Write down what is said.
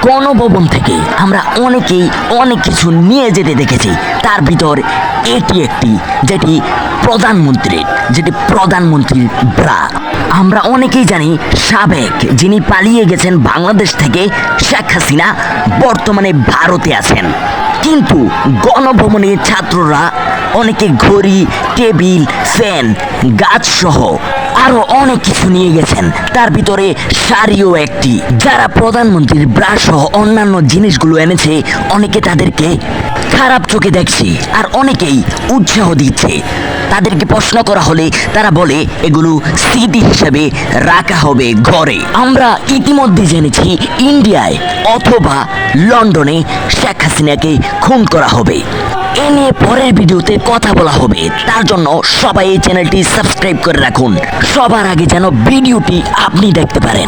গণভবন থেকে আমরা অনেকেই অনেক কিছু নিয়ে যেতে দেখেছি। তার ভিতর এটি একটি, যেটি প্রধানমন্ত্রীর ব্রা। আমরা অনেকেই জানি সাবেক যিনি পালিয়ে গেছেন বাংলাদেশ থেকে, শেখ হাসিনা বর্তমানে ভারতে আছেন। কিন্তু গণভবনে ছাত্ররা অনেকে ঘড়ি, টেবিল, ফ্যান, গাছ সহ আরো অনেক কিছু নিয়ে গেছেন। তার ভিতরে শাড়িও একটি। যারা প্রধানমন্ত্রীর ব্রা সহ অন্যান্য জিনিসগুলো এনেছে, অনেকে তাদেরকে খারাপ চোখে দেখছে আর অনেকেই উৎসাহ দিচ্ছে। তাদেরকে প্রশ্ন করা হলে তারা বলে এগুলো স্মৃতি হিসেবে রাখা হবে ঘরে। আমরা ইতিমধ্যে জেনেছি ইন্ডিয়ায় অথবা লন্ডনে শেখ হাসিনাকে খুন করা হবে। এ নিয়ে পরের ভিডিওতে কথা বলা হবে। তার জন্য সবাই এই চ্যানেলটি সাবস্ক্রাইব করে রাখুন, সবার আগে যেন ভিডিওটি আপনি দেখতে পারেন।